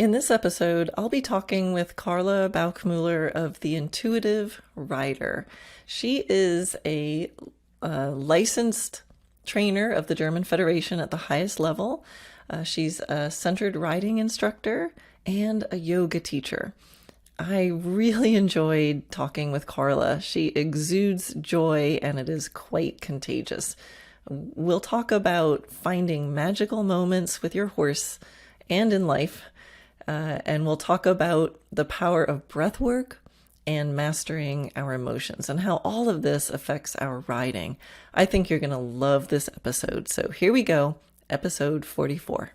In this episode, I'll be talking with Carla Bauchmueller of The Intuitive Rider. She is a licensed trainer of the German Federation at the highest level. She's a centered riding instructor and a yoga teacher. I really enjoyed talking with Carla. She exudes joy and it is quite contagious. We'll talk about finding magical moments with your horse and in life. And we'll talk about the power of breathwork and mastering our emotions and how all of this affects our riding. I think you're going to love this episode. So here we go, episode 44.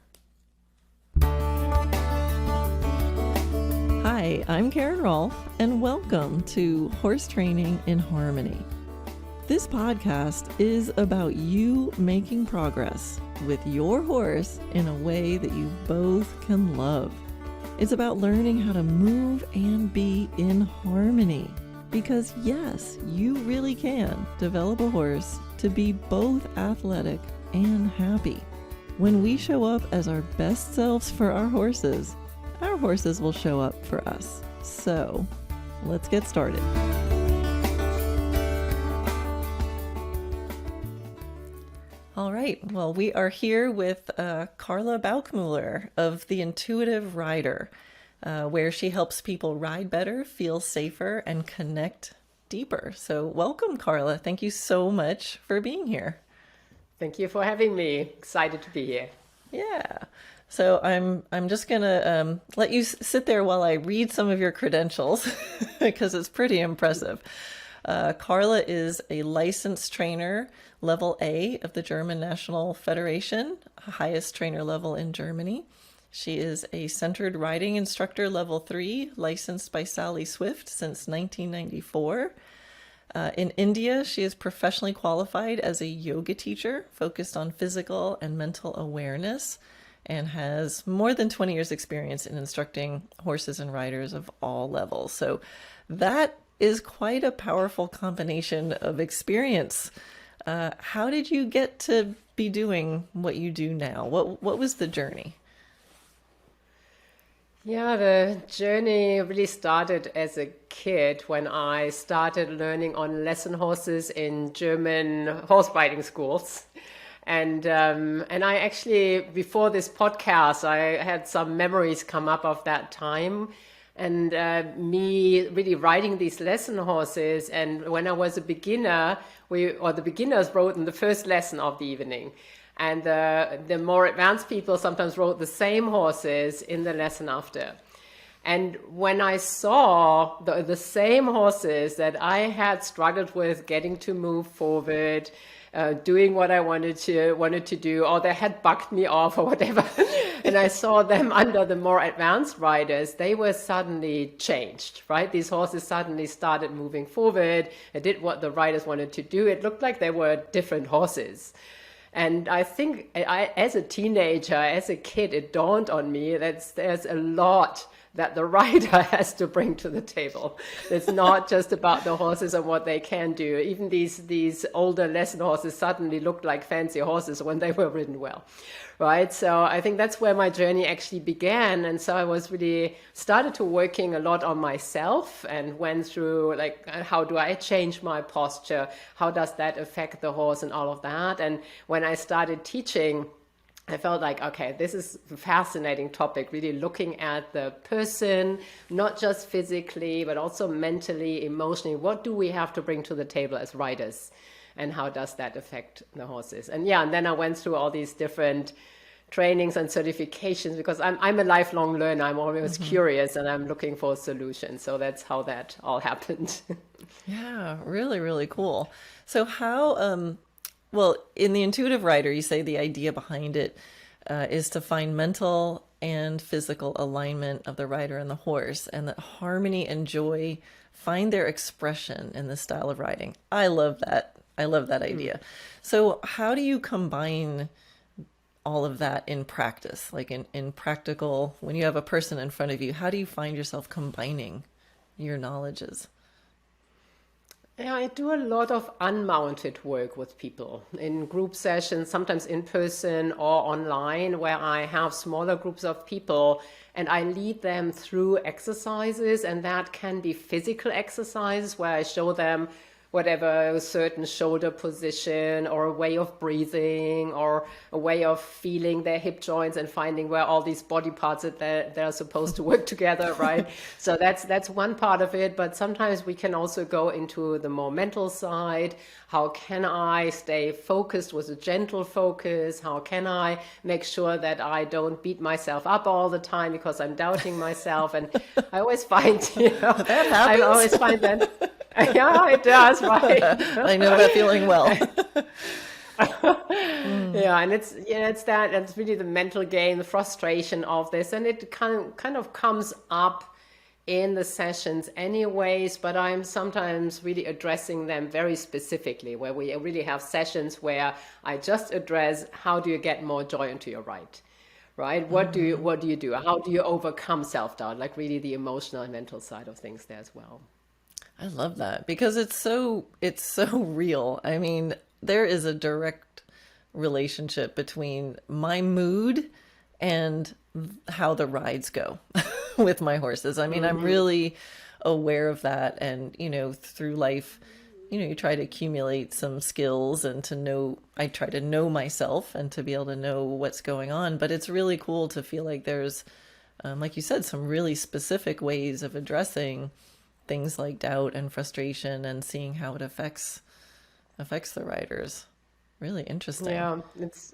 Hi, I'm Karen Rolfe, and welcome to Horse Training in Harmony. This podcast is about you making progress with your horse in a way that you both can love. It's about learning how to move and be in harmony. Because yes, you really can develop a horse to be both athletic and happy. When we show up as our best selves for our horses will show up for us. So, let's get started. All right, well, we are here with Carla Bauchmueller of The Intuitive Rider, where she helps people ride better, feel safer, and connect deeper. So welcome, Carla. Thank you so much for being here. Thank you for having me. Excited to be here. Yeah. So I'm just going to let you sit there while I read some of your credentials because it's pretty impressive. Carla is a licensed trainer, level A of the German National Federation, highest trainer level in Germany. She is a centered riding instructor, level 3, licensed by Sally Swift since 1994. In India, she is professionally qualified as a yoga teacher, focused on physical and mental awareness, and has more than 20 years experience in instructing horses and riders of all levels. So that is quite a powerful combination of experience. How did you get to be doing what you do now? What was the journey? Yeah, the journey really started as a kid when I started learning on lesson horses in German horse riding schools. And I actually, before this podcast, I had some memories come up of that time. And me really riding these lesson horses. And when I was a beginner, the beginners rode in the first lesson of the evening. And the more advanced people sometimes rode the same horses in the lesson after. And when I saw the same horses that I had struggled with getting to move forward, doing what I wanted to do, or they had bucked me off or whatever. And I saw them under the more advanced riders, they were suddenly changed, right? These horses suddenly started moving forward. They did what the riders wanted to do. It looked like they were different horses. And I think as a teenager, as a kid, it dawned on me that there's a lot that the rider has to bring to the table. It's not just about the horses and what they can do. Even these older lesson horses suddenly looked like fancy horses when they were ridden well, right? So I think that's where my journey actually began. And so I was really started to working a lot on myself and went through like, how do I change my posture? How does that affect the horse and all of that? And when I started teaching, I felt like, okay, this is a fascinating topic, really looking at the person, not just physically, but also mentally, emotionally. What do we have to bring to the table as riders? And how does that affect the horses? And yeah, and then I went through all these different trainings and certifications because I'm a lifelong learner. I'm always curious and I'm looking for solutions. So that's how that all happened. Yeah, really, really cool. So how... Well, in The Intuitive Rider, you say the idea behind it is to find mental and physical alignment of the rider and the horse, and that harmony and joy find their expression in this style of riding. I love that. I love that idea. So how do you combine all of that in practice? Like in practical, when you have a person in front of you, how do you find yourself combining your knowledges? Yeah, I do a lot of unmounted work with people in group sessions, sometimes in person or online, where I have smaller groups of people and I lead them through exercises. And that can be physical exercises where I show them whatever a certain shoulder position or a way of breathing or a way of feeling their hip joints and finding where all these body parts that they're supposed to work together, right? So that's one part of it. But sometimes we can also go into the more mental side. How can I stay focused with a gentle focus? How can I make sure that I don't beat myself up all the time because I'm doubting myself? And I always find, That happens. I always find that. Yeah, it does, right? I know that feeling well. Yeah, and it's really the mental game, the frustration of this, and it kind of comes up in the sessions anyways, but I'm sometimes really addressing them very specifically, where we really have sessions where I just address how do you get more joy into your ride, right? What do you do? How do you overcome self-doubt? Like really the emotional and mental side of things there as well. I love that because it's so real. I mean, there is a direct relationship between my mood and how the rides go with my horses. I mean, I'm really aware of that. And, through life, you try to accumulate some skills and I try to know myself and to be able to know what's going on. But it's really cool to feel like there's, like you said, some really specific ways of addressing things like doubt and frustration and seeing how it affects the riders. Really interesting. Yeah,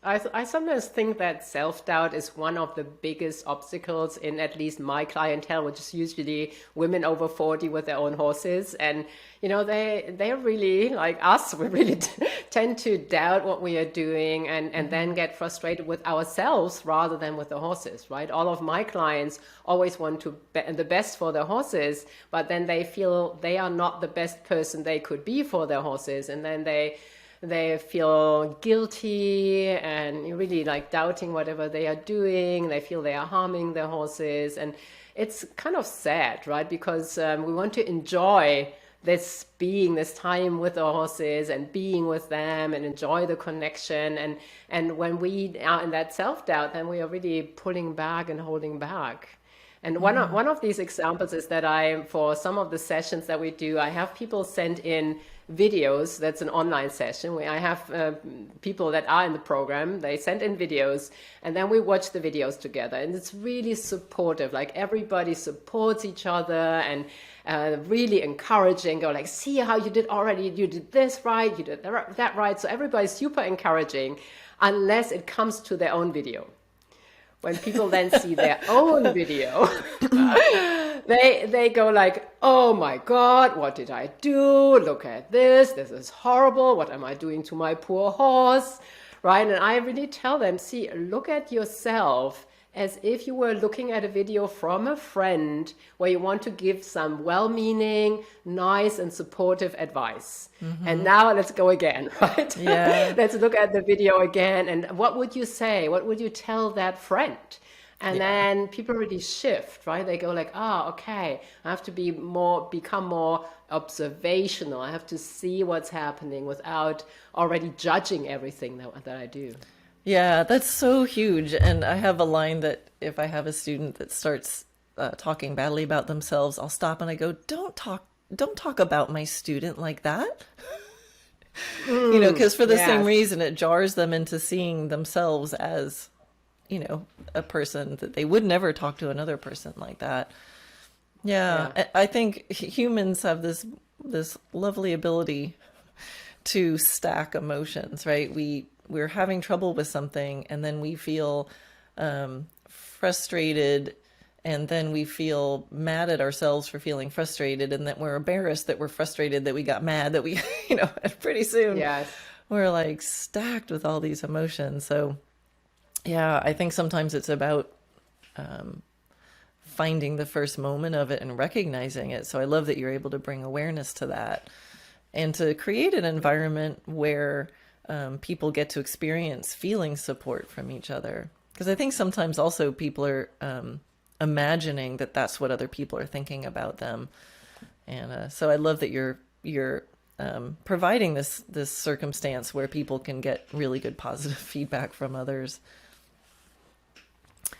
I sometimes think that self-doubt is one of the biggest obstacles in at least my clientele, which is usually women over 40 with their own horses. And, they're really like us. We really tend to doubt what we are doing and then get frustrated with ourselves rather than with the horses, right? All of my clients always want to the best for their horses, but then they feel they are not the best person they could be for their horses. And then they feel guilty and really like doubting whatever they are doing. They feel they are harming their horses. And it's kind of sad, right? Because we want to enjoy this time with the horses and being with them and enjoy the connection. And when we are in that self-doubt, then we are really pulling back and holding back. And one of these examples is that for some of the sessions that we do, I have people send in videos. That's an online session where I have people that are in the program. They send in videos and then we watch the videos together. And it's really supportive. Like everybody supports each other and really encouraging. Go like, see how you did already. You did this right. You did that right. So everybody's super encouraging unless it comes to their own video. When people then see their own video, they go like, oh my God, what did I do? Look at this. This is horrible. What am I doing to my poor horse? Right? And I really tell them, see, look at yourself as if you were looking at a video from a friend where you want to give some well-meaning, nice and supportive advice. And now let's go again, right? Yeah. Let's look at the video again. And what would you say? What would you tell that friend? And then people really shift, right? They go like, okay, I have to become more observational. I have to see what's happening without already judging everything that I do. Yeah, that's so huge. And I have a line that if I have a student that starts talking badly about themselves, I'll stop and I go, don't talk about my student like that. Because for the same reason, it jars them into seeing themselves as, a person that they would never talk to another person like that. Yeah. I think humans have this lovely ability to stack emotions, right? We're having trouble with something and then we feel frustrated and then we feel mad at ourselves for feeling frustrated and that we're embarrassed that we're frustrated, that we got mad, that we, and pretty soon we're like stacked with all these emotions. So yeah, I think sometimes it's about finding the first moment of it and recognizing it. So I love that you're able to bring awareness to that and to create an environment where people get to experience feeling support from each other. Because I think sometimes also people are imagining that that's what other people are thinking about them. And so I love that you're providing this circumstance where people can get really good positive feedback from others.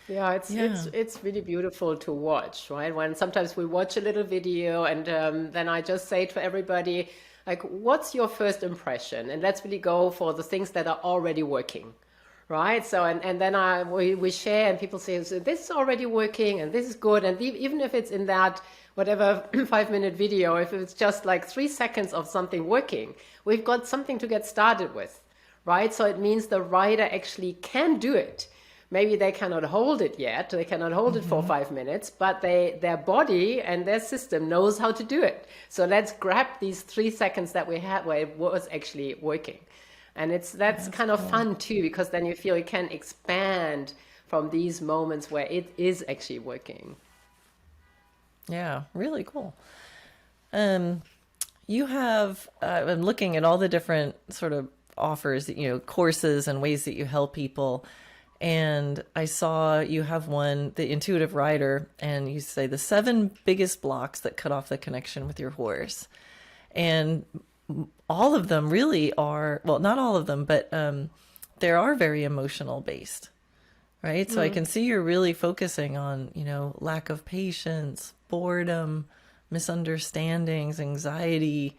Yeah, it's Yeah. it's really beautiful to watch, right? When sometimes we watch a little video and then I just say to everybody, like, what's your first impression? And let's really go for the things that are already working, right? So and then we share and people say, so this is already working and this is good. And even if it's in that whatever 5-minute video, if it's just like 3 seconds of something working, we've got something to get started with, right? So it means the writer actually can do it. Maybe they cannot hold it yet. They cannot hold it for 5 minutes, but their body and their system knows how to do it. So let's grab these 3 seconds that we had where it was actually working. And that's kind of fun too, because then you feel you can expand from these moments where it is actually working. Yeah, really cool. You have, I'm looking at all the different sort of offers, courses and ways that you help people. And I saw you have one, the intuitive rider, and you say the 7 biggest blocks that cut off the connection with your horse. And all of them really are, well, not all of them, but they are very emotional based, right? So I can see you're really focusing on, lack of patience, boredom, misunderstandings, anxiety,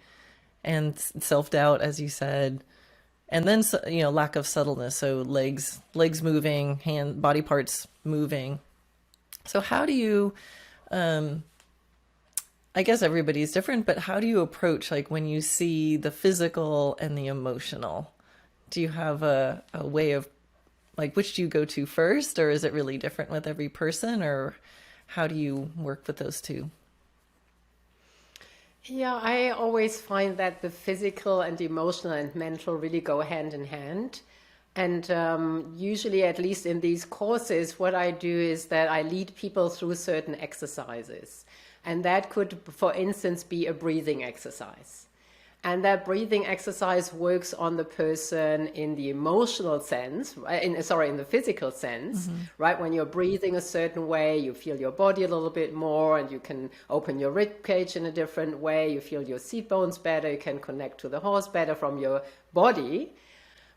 and self-doubt, as you said. And then, lack of subtleness. So legs moving, body parts moving. So how do you, I guess everybody's different, but how do you approach, like, when you see the physical and the emotional? Do you have a way of, like, which do you go to first, or is it really different with every person, or how do you work with those two? Yeah, I always find that the physical and emotional and mental really go hand in hand. And usually, at least in these courses, what I do is that I lead people through certain exercises. And that could, for instance, be a breathing exercise. And that breathing exercise works on the person in the emotional sense, in the physical sense, right? When you're breathing a certain way, you feel your body a little bit more, and you can open your rib cage in a different way. You feel your seat bones better. You can connect to the horse better from your body.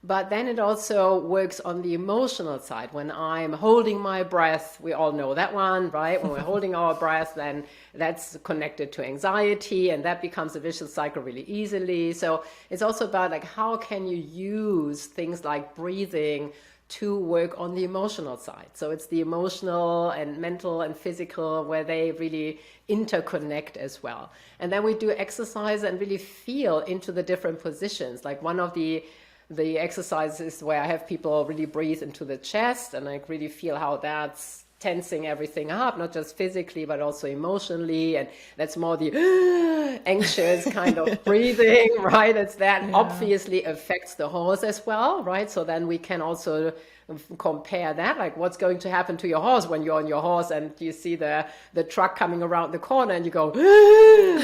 But then it also works on the emotional side. When I'm holding my breath, we all know that one, right? When we're holding our breath, then that's connected to anxiety, and that becomes a vicious cycle really easily. So it's also about, like, how can you use things like breathing to work on the emotional side? So it's the emotional and mental and physical where they really interconnect as well. And then we do exercise and really feel into the different positions. Like, one of the exercises where I have people really breathe into the chest, and I really feel how that's tensing everything up, not just physically, but also emotionally. And that's more the anxious kind of breathing, right? That obviously affects the horse as well, right? So then we can also compare that, like, what's going to happen to your horse when you're on your horse and you see the truck coming around the corner and you go,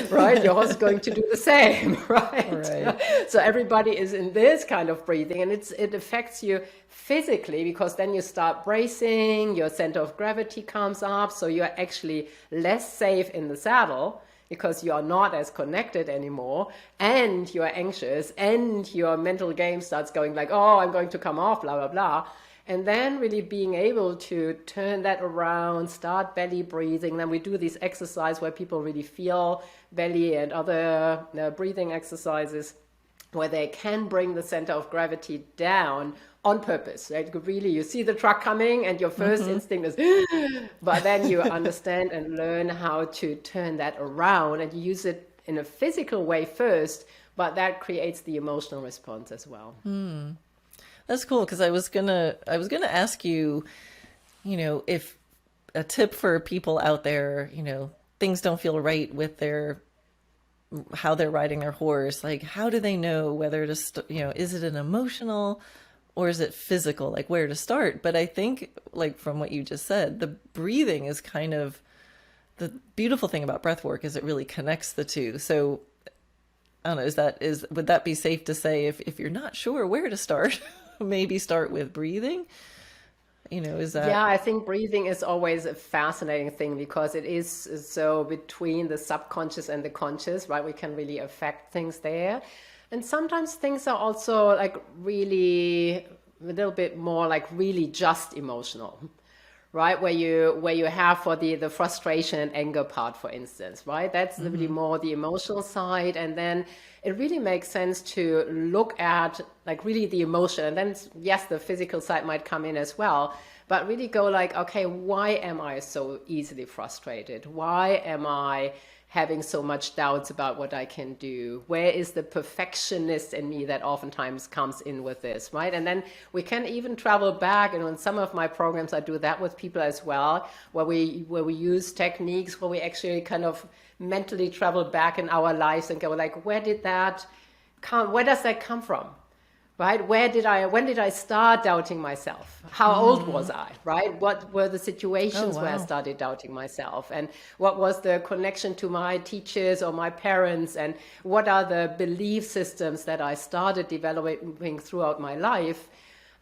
right? Your horse is going to do the same, right? So everybody is in this kind of breathing, and it affects you physically, because then you start bracing, your center of gravity comes up, so you're actually less safe in the saddle because you are not as connected anymore, and you're anxious, and your mental game starts going like, oh, I'm going to come off, blah, blah, blah. And then really being able to turn that around, start belly breathing. Then we do this exercise where people really feel belly, and other breathing exercises where they can bring the center of gravity down on purpose. Right? Really, you see the truck coming and your first instinct is, but then you understand and learn how to turn that around, and you use it in a physical way first, but that creates the emotional response as well. That's cool, because I was gonna ask you, if a tip for people out there, things don't feel right with how they're riding their horse. Like, how do they know whether to, is it an emotional or is it physical, like where to start? But I think, like, from what you just said, the breathing is kind of the beautiful thing about breath work, is it really connects the two. So I don't know, would that be safe to say, if you're not sure where to start, maybe start with breathing? Is that? Yeah, I think breathing is always a fascinating thing because it is so between the subconscious and the conscious, right? We can really affect things there. And sometimes things are also like really a little bit more like really just emotional, right? Where you have for the frustration and anger part, for instance, right? That's really more the emotional side, and then it really makes sense to look at like really the emotion, and then yes, the physical side might come in as well, but really go like, okay, why am I so easily frustrated? Why am I having so much doubts about what I can do? Where is the perfectionist in me that oftentimes comes in with this, right? And then we can even travel back, and in some of my programs I do that with people as well, where we use techniques where we actually kind of mentally travel back in our lives and go like, where does that come from? Right? When did I start doubting myself? How old was I? Right? What were the Oh, situations where I wow. started doubting myself? And what was the connection to my teachers or my parents? And what are the belief systems that I started developing throughout my life?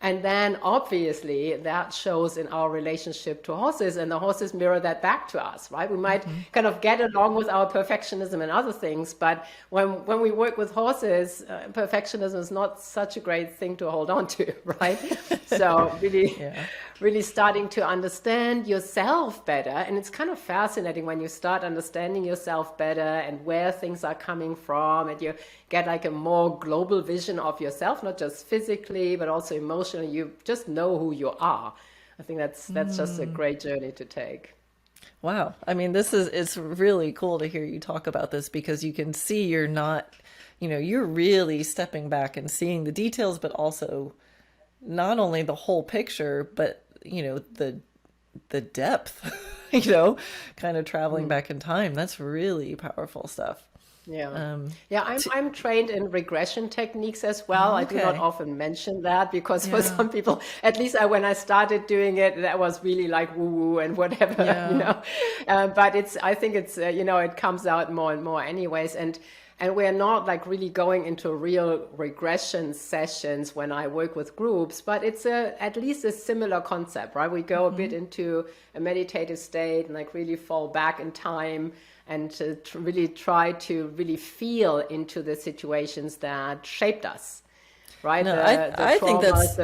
And then obviously that shows in our relationship to horses, and the horses mirror that back to us, right? We might kind of get along with our perfectionism and other things, but when we work with horses, perfectionism is not such a great thing to hold on to, right? So really, Yeah. really starting to understand yourself better. And it's kind of fascinating when you start understanding yourself better and where things are coming from, and you get like a more global vision of yourself, not just physically, but also emotionally. You just know who you are. I think that's just a great journey to take. Wow. I mean, it's really cool to hear you talk about this because you can see you're not, you're really stepping back and seeing the details, but also not only the whole picture, but, the depth, kind of traveling back in time. That's really powerful stuff. Yeah. Um, Yeah, I'm trained in regression techniques as well. I do not okay. often mention that because for Yeah. some people, at least when I started doing it, that was really like woo woo and whatever, Yeah. But I think it's, it comes out more and more anyways. And we're not like really going into real regression sessions when I work with groups, but it's at least a similar concept, right? We go a bit into a meditative state and like really fall back in time and to really try to really feel into the situations that shaped us, right? No, The I think traumas, that's,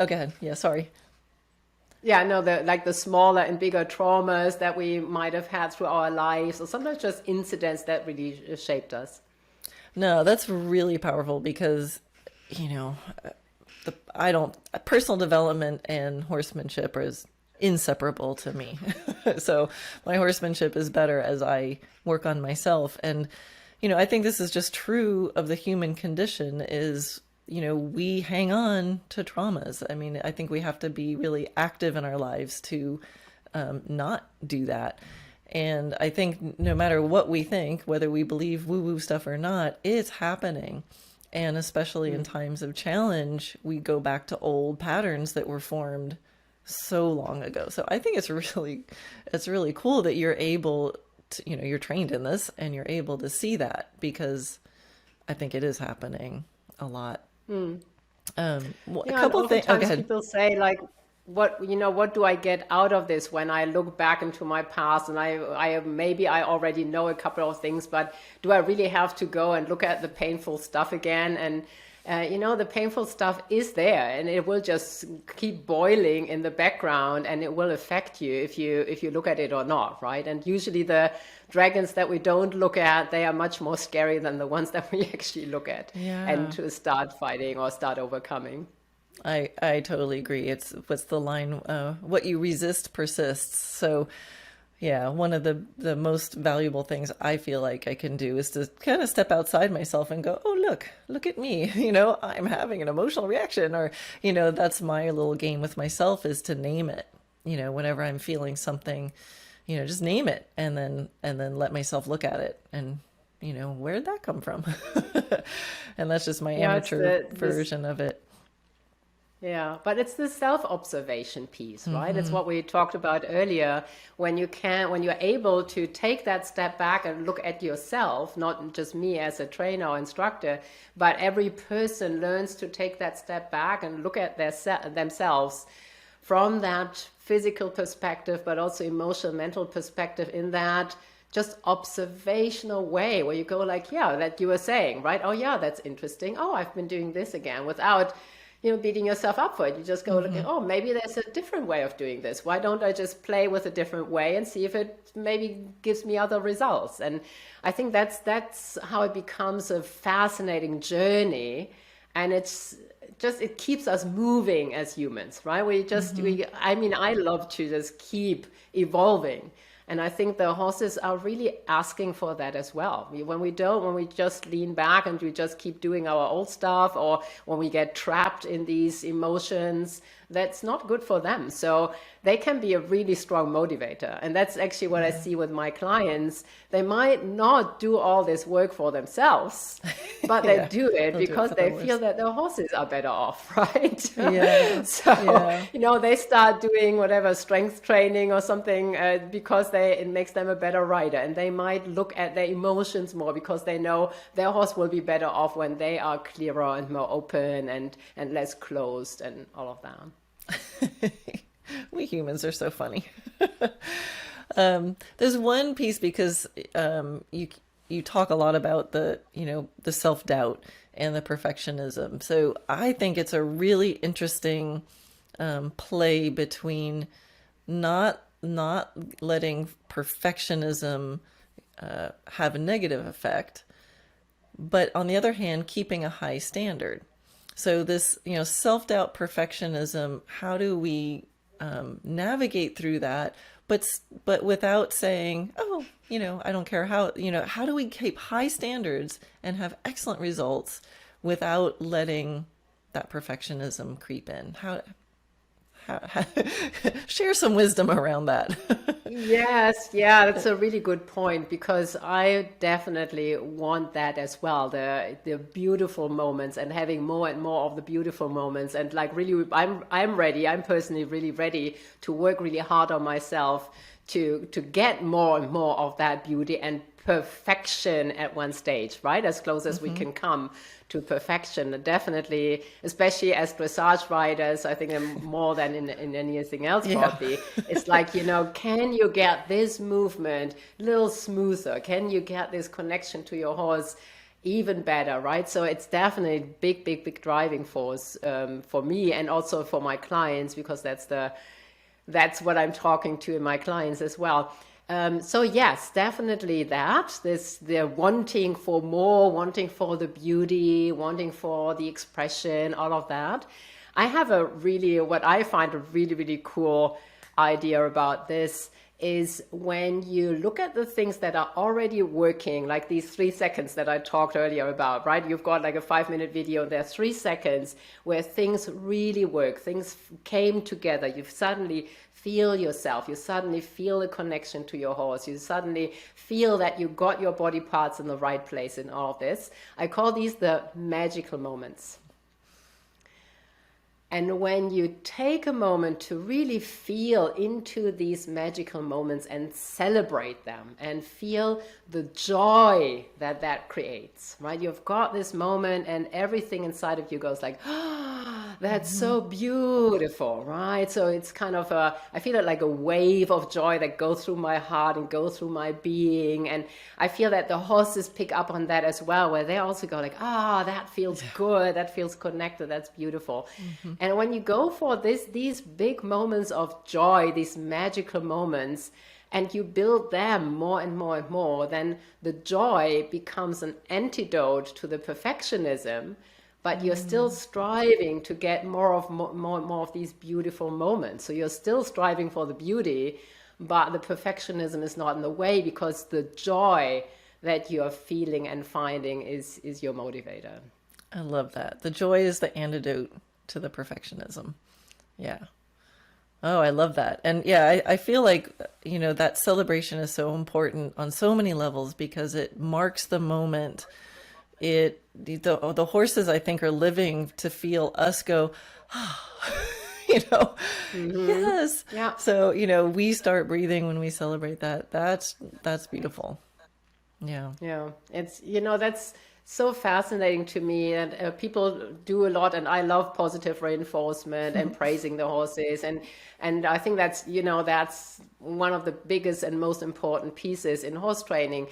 oh, go ahead. Yeah, sorry. yeah, no, the smaller and bigger traumas that we might have had through our lives, or sometimes just incidents that really shaped us. No, that's really powerful because, you know, I don't, personal development and horsemanship is inseparable to me. So my horsemanship is better as I work on myself. And, I think this is just true of the human condition is, we hang on to traumas. I mean, I think we have to be really active in our lives to not do that. And I think no matter what we think, whether we believe woo woo stuff or not, it's happening. And especially in times of challenge, we go back to old patterns that were formed so long ago. So I think it's really cool that you're able to, you're trained in this and you're able to see that because I think it is happening a lot. A Yeah, and couple of things. Oh, go oftentimes ahead. people say like, what do I get out of this when I look back into my past? And I maybe I already know a couple of things, but do I really have to go and look at the painful stuff again? And the painful stuff is there, and it will just keep boiling in the background, and it will affect you if you look at it or not, right? And usually the dragons that we don't look at, they are much more scary than the ones that we actually look at and Yeah. to start fighting or start overcoming. I totally agree. What's the line? What you resist persists. So, yeah, one of the most valuable things I feel like I can do is to kind of step outside myself and go, oh, look at me. I'm having an emotional reaction, or that's my little game with myself is to name it. Whenever I'm feeling something, just name it and then let myself look at it and where'd that come from? And that's just my Yeah, it's amateur this. version of it. Yeah, but it's the self-observation piece, right? It's what we talked about earlier. When you're able to take that step back and look at yourself, not just me as a trainer or instructor, but every person learns to take that step back and look at themselves from that physical perspective, but also emotional, mental perspective in that just observational way where you go like, yeah, that you were saying, right? Oh yeah, that's interesting. Oh, I've been doing this again without, beating yourself up for it. You just go looking, oh, maybe there's a different way of doing this. Why don't I just play with a different way and see if it maybe gives me other results? And I think that's how it becomes a fascinating journey. And it keeps us moving as humans, right? I love to just keep evolving. And I think the horses are really asking for that as well. When we just lean back and we just keep doing our old stuff, or when we get trapped in these emotions, that's not good for them. So they can be a really strong motivator. And that's actually what I see with my clients. They might not do all this work for themselves, but they do it because they feel that their horses are better off, right? Yeah. So, they start doing whatever strength training or something because it makes them a better rider. And they might look at their emotions more because they know their horse will be better off when they are clearer and more open and less closed and all of that. We humans are so funny. There's one piece because you talk a lot about the self-doubt and the perfectionism. So I think it's a really interesting play between not letting perfectionism have a negative effect, but on the other hand, keeping a high standard. So this, self-doubt, perfectionism, how do we navigate through that, but without saying, oh, I don't care how do we keep high standards and have excellent results without letting that perfectionism creep in? How share some wisdom around that. Yes, yeah, that's a really good point because I definitely want that as well. The beautiful moments and having more and more of the beautiful moments, and like really, I'm ready. I'm personally really ready to work really hard on myself to get more and more of that beauty and perfection at one stage, right? As close as we can come to perfection. And definitely, especially as dressage riders, I think more than in anything else, probably. It's like, can you get this movement a little smoother? Can you get this connection to your horse even better, right? So it's definitely a big, big, big driving force for me and also for my clients, because that's what I'm talking to in my clients as well. So yes, definitely they're wanting for more, wanting for the beauty, wanting for the expression, all of that. I have what I find a really, really cool idea about this is when you look at the things that are already working, like these 3 seconds that I talked earlier about, right? You've got like a 5-minute video, there are 3 seconds where things really work, things came together, you suddenly feel yourself, you suddenly feel a connection to your horse, you suddenly feel that you got your body parts in the right place in all of this. I call these the magical moments. And when you take a moment to really feel into these magical moments and celebrate them and feel the joy that creates, right? You've got this moment and everything inside of you goes like, oh, that's so beautiful, right? So it's kind of I feel it like a wave of joy that goes through my heart and goes through my being. And I feel that the horses pick up on that as well, where they also go like, that feels good, that feels connected, that's beautiful. And when you go for these big moments of joy, these magical moments, and you build them more and more and more, then the joy becomes an antidote to the perfectionism, but you're still striving to get more of these beautiful moments. So you're still striving for the beauty, but the perfectionism is not in the way, because the joy that you're feeling and finding is your motivator. I love that. The joy is the antidote to the perfectionism. Yeah. Oh, I love that. And yeah, I feel like, that celebration is so important on so many levels because it marks the moment. The horses, I think, are living to feel us go, yes. Yeah. So, we start breathing when we celebrate that. That's beautiful. Yeah. Yeah. It's, that's so fascinating to me, and people do a lot, and I love positive reinforcement and praising the horses, and I think that's, you know, that's one of the biggest and most important pieces in horse training.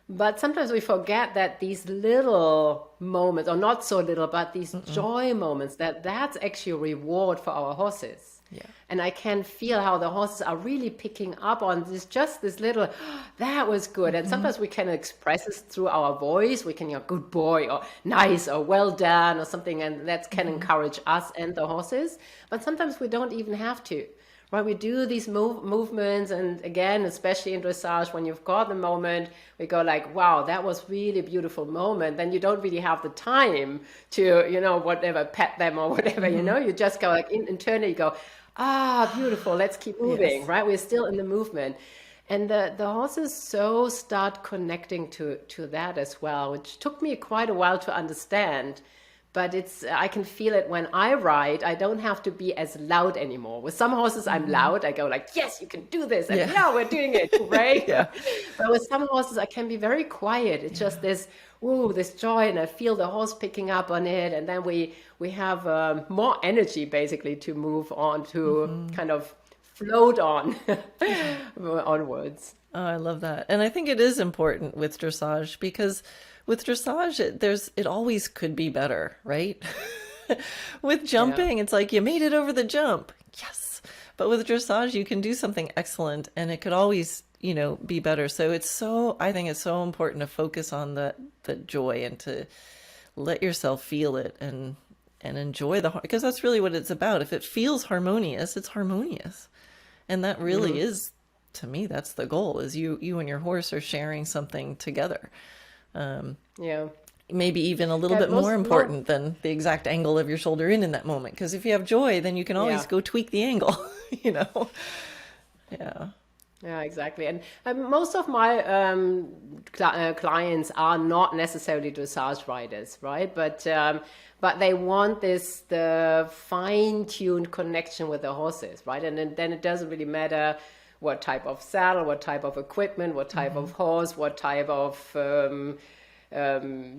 But sometimes we forget that these little moments, or not so little, but these joy moments, that's actually a reward for our horses. Yeah. And I can feel how the horses are really picking up on this, just this little, that was good. And sometimes we can express this through our voice. We can, you know, good boy, or nice, or well done, or something. And that can encourage us and the horses. But sometimes we don't even have to. Right, we do these movements, and again, especially in dressage, when you've got the moment, we go like, wow, that was really a beautiful moment. Then you don't really have the time to, you know, whatever, pet them or whatever, you know, you just go like internally, you go, ah, beautiful, let's keep moving, Yes. right? We're still in the movement. And the horses so start connecting to that as well, which took me quite a while to understand. But I can feel it when I ride. I don't have to be as loud anymore. With some horses, I'm loud. I go like, yes, you can do this. And yeah, we're doing it. Hooray. Yeah. But with some horses, I can be very quiet. It's just this, ooh, this joy. And I feel the horse picking up on it. And then we have more energy, basically, to move on, to kind of float on onwards. Oh, I love that. And I think it is important with dressage, because with dressage, it always could be better, right? With jumping, it's like you made it over the jump. Yes. But with dressage, you can do something excellent, and it could always, you know, be better. So I think it's so important to focus on the joy, and to let yourself feel it, and enjoy because that's really what it's about. If it feels harmonious, it's harmonious. And that really is, to me, that's the goal, is you and your horse are sharing something together. Yeah. Maybe even a little bit more important than the exact angle of your shoulder in that moment. Because if you have joy, then you can always go tweak the angle, you know? Yeah. Yeah, exactly. And most of my clients are not necessarily dressage riders, right? But they want the fine-tuned connection with the horses, right? And then it doesn't really matter what type of saddle, what type of equipment, what type of horse, what type of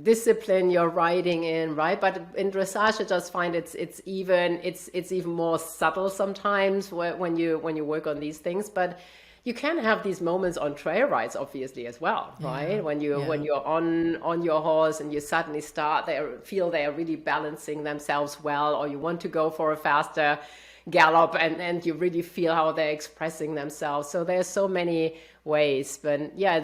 discipline you're riding in, right? But in dressage, I just find it's even more subtle sometimes when you work on these things. But you can have these moments on trail rides, obviously, as well, right? When you're on your horse and you suddenly feel they are really balancing themselves well, or you want to go for a faster gallop, and you really feel how they're expressing themselves. So there's so many ways. But yeah,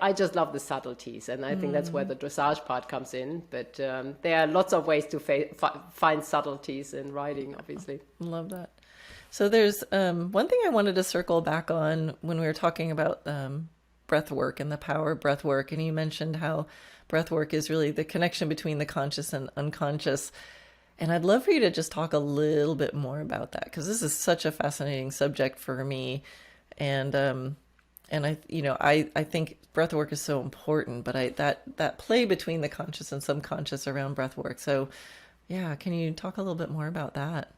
I just love the subtleties, and I think that's where the dressage part comes in. But there are lots of ways to find subtleties in riding, obviously. Love that. So there's one thing I wanted to circle back on when we were talking about breath work and the power of breath work. And you mentioned how breath work is really the connection between the conscious and unconscious. And I'd love for you to just talk a little bit more about that, because this is such a fascinating subject for me. And I think breath work is so important, but that play between the conscious and subconscious around breath work. So yeah, can you talk a little bit more about that?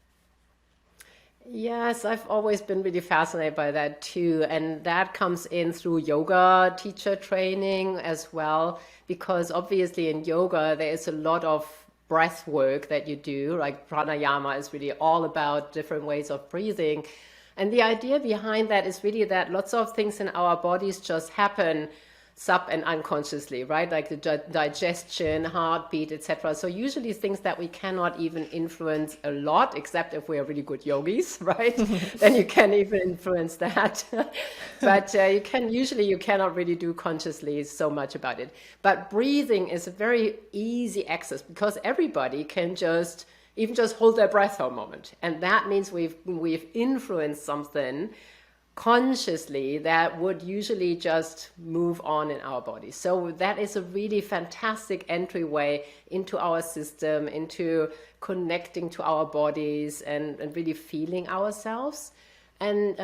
Yes, I've always been really fascinated by that too. And that comes in through yoga teacher training as well, because obviously in yoga, there is a lot of breath work that you do. Like pranayama is really all about different ways of breathing. And the idea behind that is really that lots of things in our bodies just happen sub and unconsciously, right? Like the digestion, heartbeat, etc. So usually things that we cannot even influence a lot, except if we are really good yogis, right? Then you can even influence that. But you cannot really do consciously so much about it. But breathing is a very easy access, because everybody can just hold their breath for a moment. And that means we've influenced something consciously that would usually just move on in our body. So that is a really fantastic entryway into our system, into connecting to our bodies and really feeling ourselves. And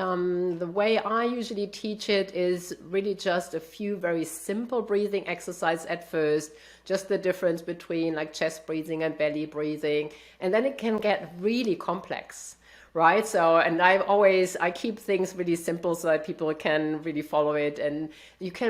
the way I usually teach it is really just a few very simple breathing exercises at first, just the difference between like chest breathing and belly breathing. And then it can get really complex. right? So, and I keep things really simple so that people can really follow it. And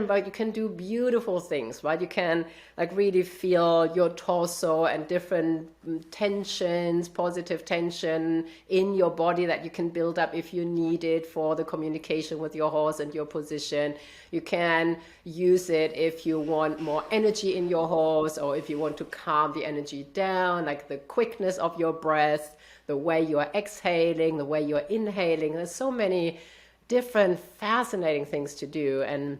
but you can do beautiful things, right? You can like really feel your torso and different tensions, positive tension in your body that you can build up if you need it for the communication with your horse and your position. You can use it if you want more energy in your horse, or if you want to calm the energy down, like the quickness of your breath, the way you are exhaling, the way you are inhaling. There's so many different fascinating things to do, and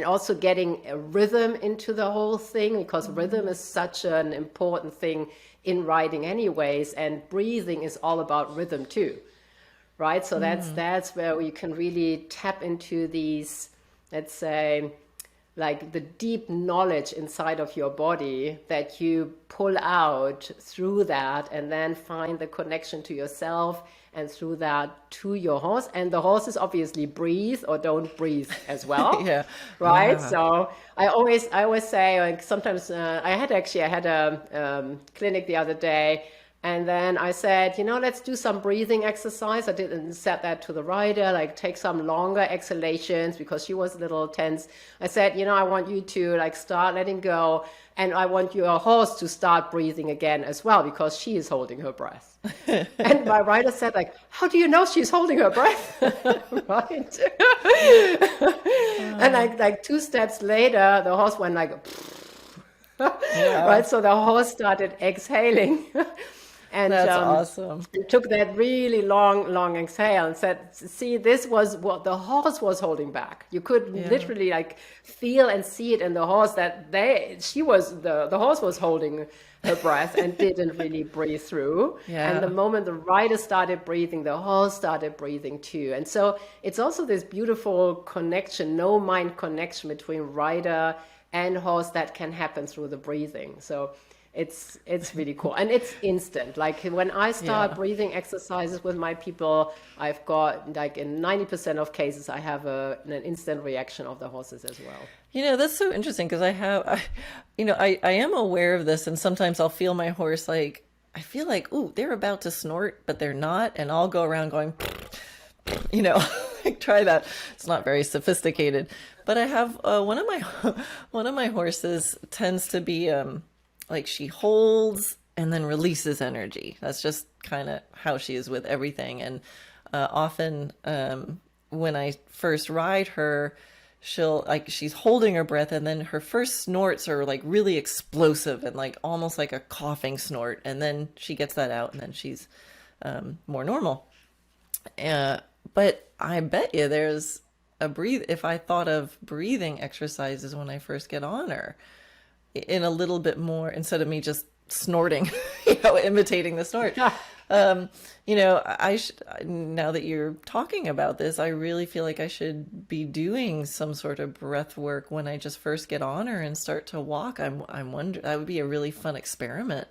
also getting a rhythm into the whole thing, because rhythm is such an important thing in riding anyways, and breathing is all about rhythm too, right? So that's where we can really tap into these, let's say, like the deep knowledge inside of your body that you pull out through that, and then find the connection to yourself, and through that to your horse. And the horses obviously breathe or don't breathe as well. Yeah. Right. Yeah. So I always say, like, sometimes I had a clinic the other day. And then I said, let's do some breathing exercise. I didn't set that to the rider, like take some longer exhalations, because she was a little tense. I said, I want you to like start letting go, and I want your horse to start breathing again as well, because she is holding her breath. And my rider said, like, how do you know she's holding her breath? Right. And like 2 steps later, the horse went like, Yeah. right. So the horse started exhaling. And That's awesome. took that really long exhale and said, see, this was what the horse was holding back. You could literally like feel and see it in the horse that the horse was holding her breath and didn't really breathe through. Yeah. And the moment the rider started breathing, the horse started breathing too. And so it's also this beautiful connection, no mind connection between rider and horse that can happen through the breathing. So it's really cool, and it's instant. Like when I start breathing exercises with my people, I've got like in 90% of cases, I have an instant reaction of the horses as well. That's so interesting, because I am aware of this, and sometimes I'll feel my horse like, I feel like, ooh, they're about to snort, but they're not, and I'll go around going, like try that. It's not very sophisticated, but I have one of my horses tends to be like she holds and then releases energy. That's just kind of how she is with everything. And often when I first ride her, she's holding her breath, and then her first snorts are like really explosive and like almost like a coughing snort. And then she gets that out, and then she's more normal. But I bet you there's if I thought of breathing exercises when I first get on her, in a little bit more, instead of me just snorting, imitating the snort. Now that you're talking about this, I really feel like I should be doing some sort of breath work when I just first get on her and start to walk. I'm wondering, that would be a really fun experiment.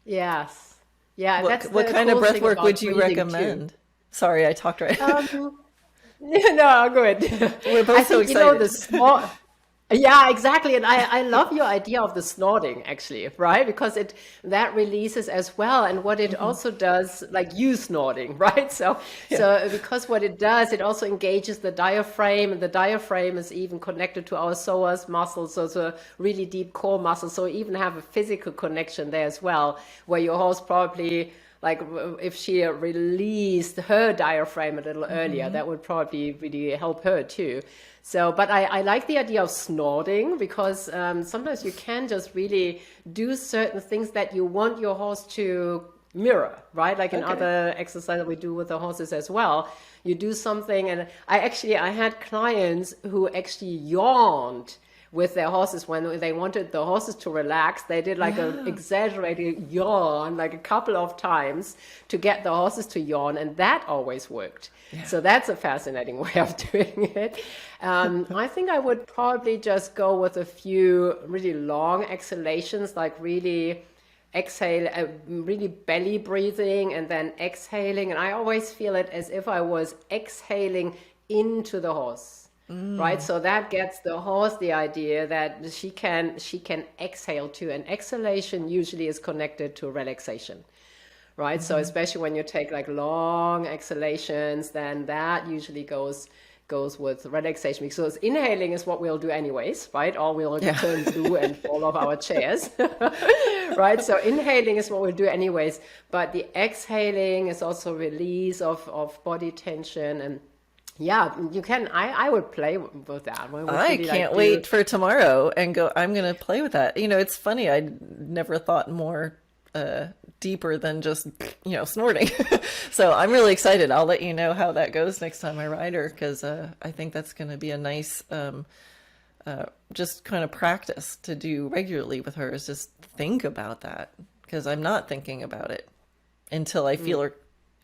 Yes. Yeah. What kind of breath work would you recommend? Too. Sorry, I talked right. No, good. We're both so excited. The small. Yeah, exactly. And I love your idea of the snorting, actually, right? Because that releases as well. And what it also does, like you snorting, right? So because what it does, it also engages the diaphragm, and the diaphragm is even connected to our psoas muscles. So it's a really deep core muscle. So we even have a physical connection there as well, where your horse probably, like if she released her diaphragm a little earlier, that would probably really help her too. So, but I like the idea of snorting, because sometimes you can just really do certain things that you want your horse to mirror, right? Like in other exercises we do with the horses as well. You do something, and I had clients who actually yawned with their horses when they wanted the horses to relax. They did like an exaggerated yawn, like a couple of times, to get the horses to yawn, and that always worked. Yeah. So that's a fascinating way of doing it. I think I would probably just go with a few really long exhalations, like really exhale, really belly breathing and then exhaling. And I always feel it as if I was exhaling into the horse, right? So that gets the horse the idea that she can exhale too. And exhalation usually is connected to relaxation, right? So especially when you take like long exhalations, then that usually goes with relaxation, because inhaling is what we'll do anyways, right? Or we'll Yeah. turn blue and fall off our chairs, right? So inhaling is what we'll do anyways, but the exhaling is also release of body tension. And yeah, you can, I would play with that. We would I really like can't do. wait for tomorrow and go. I'm going to play with that. It's funny. I never thought more deeper than just, snorting. So I'm really excited. I'll let you know how that goes next time I ride her, because I think that's going to be a nice just kind of practice to do regularly with her, is just think about that, because I'm not thinking about it until I feel her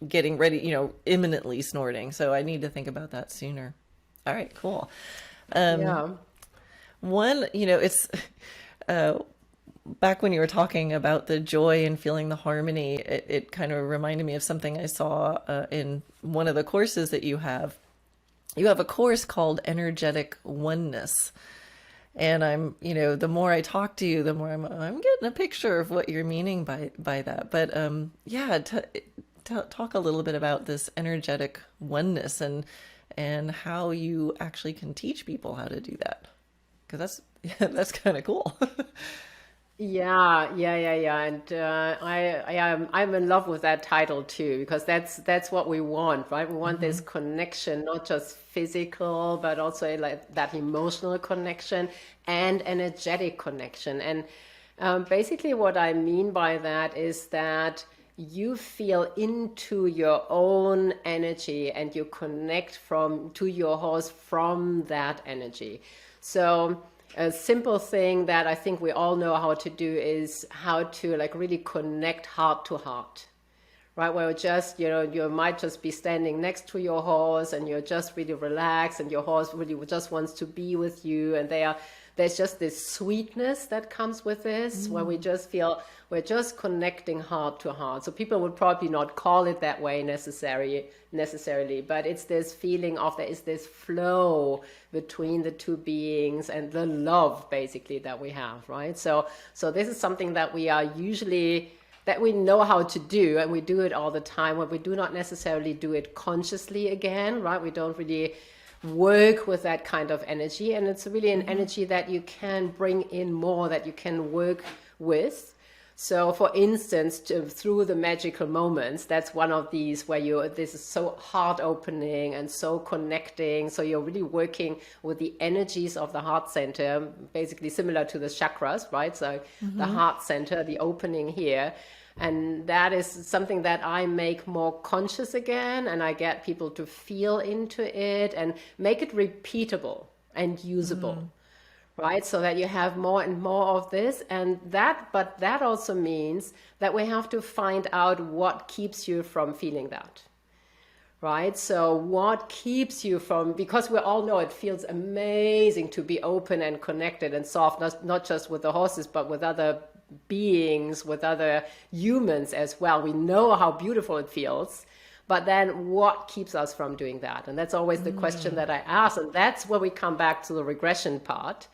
getting ready, imminently snorting. So I need to think about that sooner. All right, cool. Yeah. One, it's back when you were talking about the joy and feeling the harmony, it kind of reminded me of something I saw in one of the courses that you have. You have a course called Energetic Oneness. And the more I talk to you, the more I'm getting a picture of what you're meaning by that. But yeah, talk a little bit about this energetic oneness and how you actually can teach people how to do that, because that's kind of cool. Yeah. And I'm in love with that title too, because that's what we want, right? We want this connection, not just physical, but also like that emotional connection and energetic connection. And basically, what I mean by that is that you feel into your own energy and you connect to your horse from that energy. So a simple thing that I think we all know how to do is how to like really connect heart to heart, right? Where just, you might just be standing next to your horse and you're just really relaxed and your horse really just wants to be with you. And there's just this sweetness that comes with this, where we just feel we're just connecting heart to heart. So people would probably not call it that way necessarily, but it's this feeling of there is this flow between the two beings and the love basically that we have, right? So this is something that we are usually, that we know how to do, and we do it all the time, but we do not necessarily do it consciously again, right? We don't really work with that kind of energy, and it's really an energy that you can bring in more, that you can work with. So for instance, through the magical moments, that's one of these where this is so heart opening and so connecting. So you're really working with the energies of the heart center, basically similar to the chakras, right? So the heart center, the opening here. And that is something that I make more conscious again, and I get people to feel into it and make it repeatable and usable, right? So that you have more and more of this. But that also means that we have to find out what keeps you from feeling that, right? So what keeps you from, because we all know it feels amazing to be open and connected and soft, not just with the horses, but with other beings, with other humans as well. We know how beautiful it feels, but then what keeps us from doing that? And that's always the question that I ask, and that's where we come back to the regression part,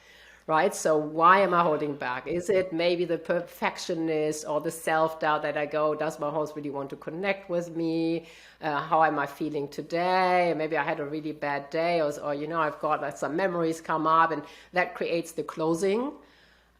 right? So why am I holding back? Is it maybe the perfectionist or the self-doubt that I go, does my horse really want to connect with me? How am I feeling today? Maybe I had a really bad day, or I've got like some memories come up, and that creates the closing.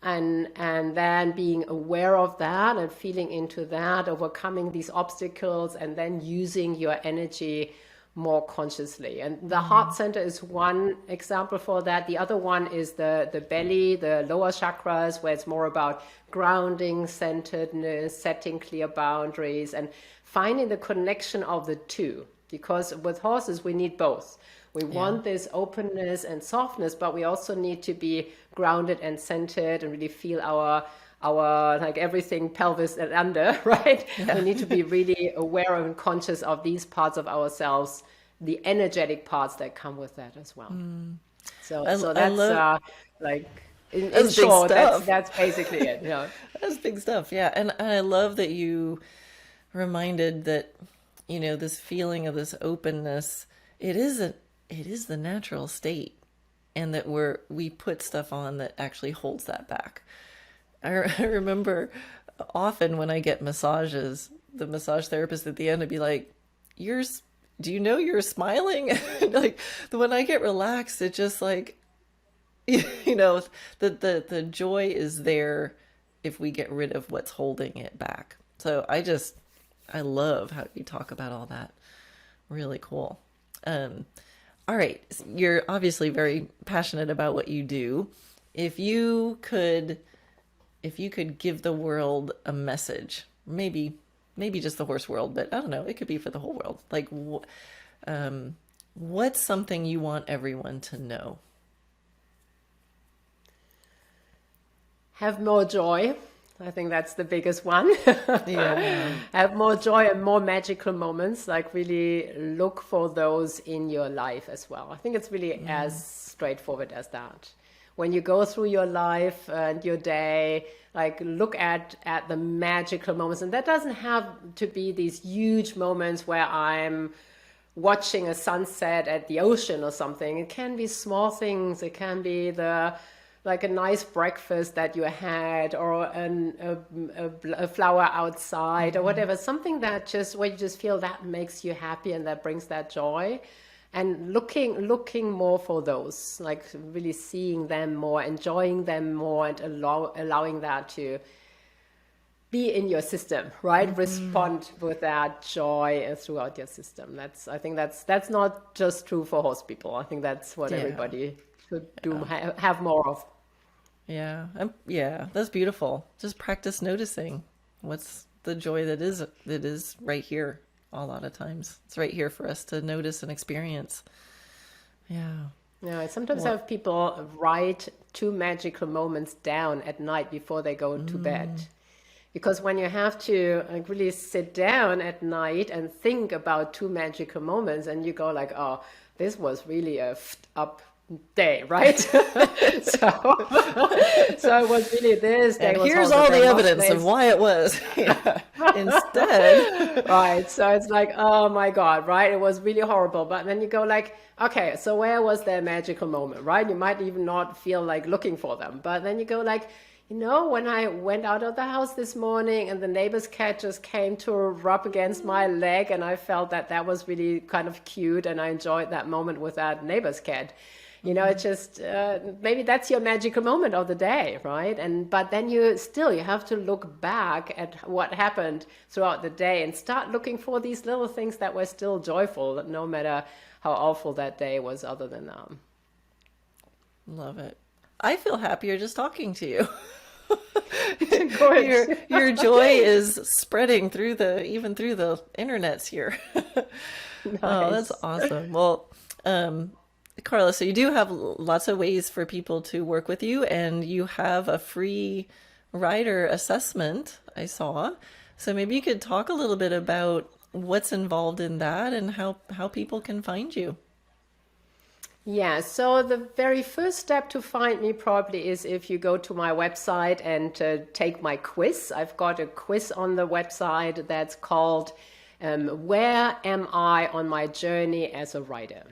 And then being aware of that and feeling into that, overcoming these obstacles, and then using your energy more consciously. And the heart center is one example for that. The other one is the belly, the lower chakras, where it's more about grounding, centeredness, setting clear boundaries, and finding the connection of the two. Because with horses, we need both. We want this openness and softness, but we also need to be grounded and centered and really feel our like everything pelvis and under, right? We need to be really aware and conscious of these parts of ourselves, the energetic parts that come with that as well. So that's like in That's big short, stuff. that's basically it. Yeah. That's big stuff. Yeah. And I love that you reminded that, this feeling of this openness, it is the natural state, and that we put stuff on that actually holds that back. I remember often when I get massages, the massage therapist at the end would be like, do you know you're smiling? Like when I get relaxed, it just like, the joy is there if we get rid of what's holding it back. So I love how you talk about all that. Really cool. All right. You're obviously very passionate about what you do. If you could give the world a message, maybe just the horse world, but I don't know, it could be for the whole world. Like, what's something you want everyone to know? Have more joy. I think that's the biggest one. Yeah. Have more joy and more magical moments. Like really look for those in your life as well. I think it's really as straightforward as that. When you go through your life and your day, like look at the magical moments. And that doesn't have to be these huge moments where I'm watching a sunset at the ocean or something. It can be small things. It can be like a nice breakfast that you had, or a flower outside, or whatever, something that just where you just feel that makes you happy and that brings that joy, and looking more for those, like really seeing them more, enjoying them more, and allowing that to be in your system, right? Respond with that joy throughout your system. I think that's not just true for horse people. I think that's what everybody should do, have more of. Yeah. Yeah. That's beautiful. Just practice noticing what's the joy that is right here. A lot of times it's right here for us to notice and experience. Yeah. Yeah. I sometimes have people write 2 magical moments down at night before they go to bed. Because when you have to like really sit down at night and think about 2 magical moments, and you go like, oh, this was really a up day, right? so it was really this day. And here's all the evidence of why it was. Instead, right? So it's like, oh my God, right? It was really horrible. But then you go like, okay, so where was their magical moment, right? You might even not feel like looking for them, but then you go like, when I went out of the house this morning and the neighbor's cat just came to rub against my leg, and I felt that was really kind of cute, and I enjoyed that moment with that neighbor's cat. It's just, maybe that's your magical moment of the day, right? But then you have to look back at what happened throughout the day and start looking for these little things that were still joyful, no matter how awful that day was other than them. Love it. I feel happier just talking to you. your joy is spreading even through the internets here. Nice. Oh, that's awesome. Well, Carla, so you do have lots of ways for people to work with you, and you have a free rider assessment, I saw. So maybe you could talk a little bit about what's involved in that and how people can find you. Yeah, so the very first step to find me probably is if you go to my website and take my quiz. I've got a quiz on the website that's called Where Am I on My Journey as a Rider?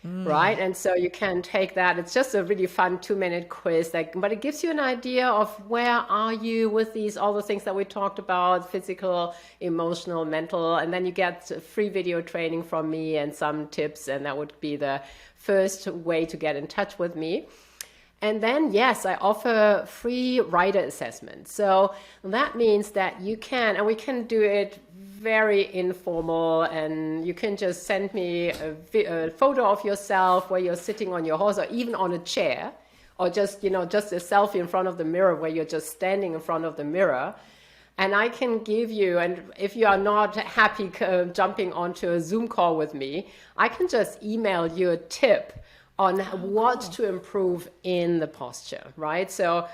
Right? And so you can take that. It's just a really fun 2-minute quiz, but it gives you an idea of where are you with all the things that we talked about, physical, emotional, mental, and then you get free video training from me and some tips, and that would be the first way to get in touch with me. And then, yes, I offer free rider assessment. So that means that you can, and we can do it very informal, and you can just send me a photo of yourself where you're sitting on your horse or even on a chair, or just a selfie in front of the mirror where you're just standing in front of the mirror. And I can give you, and if you are not happy jumping onto a Zoom call with me, I can just email you a tip on what to improve in the posture, right? So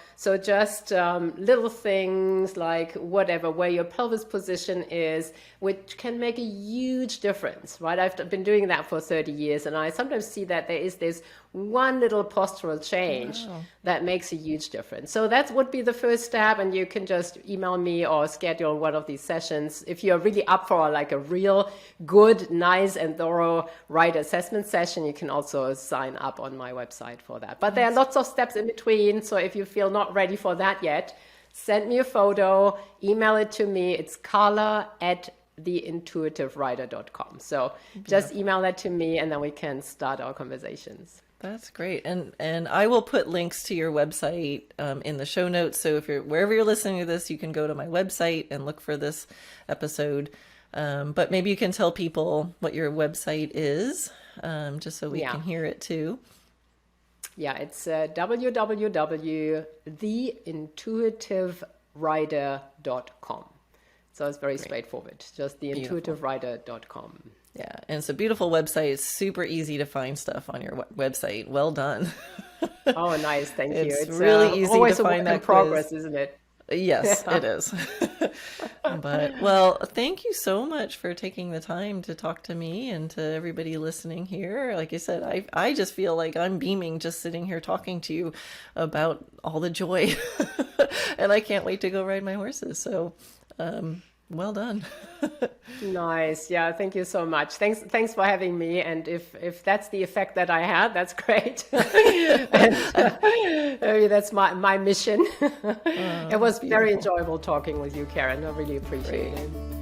just little things like whatever, where your pelvis position is, which can make a huge difference, right? I've been doing that for 30 years, and I sometimes see that there is this one little postural change that makes a huge difference. So that would be the first step, and you can just email me or schedule one of these sessions. If you're really up for like a real good, nice and thorough rider assessment session, you can also sign up on my website for that. But there are lots of steps in between, so if you feel not ready for that yet, send me a photo, email it to me. It's Carla at theintuitiverider.com. So just email that to me and then we can start our conversations. That's great. And I will put links to your website in the show notes. So if you're wherever you're listening to this, you can go to my website and look for this episode. But maybe you can tell people what your website is, just so we can hear it too. Yeah, it's www.theintuitiverider.com. So it's very straightforward, just theintuitiverider.com. Yeah, and it's a beautiful website. It's super easy to find stuff on your website. Well done. Oh, nice. Thank you. It's really easy always to find that progress, isn't it? Yes, it is. But, well, thank you so much for taking the time to talk to me and to everybody listening here. Like I said, I just feel like I'm beaming just sitting here talking to you about all the joy. And I can't wait to go ride my horses. So, well done. Nice. Yeah, thank you so much. Thanks for having me. And if that's the effect that I had, that's great. And, maybe that's my mission. It was very enjoyable talking with you, Karen. I really appreciate it.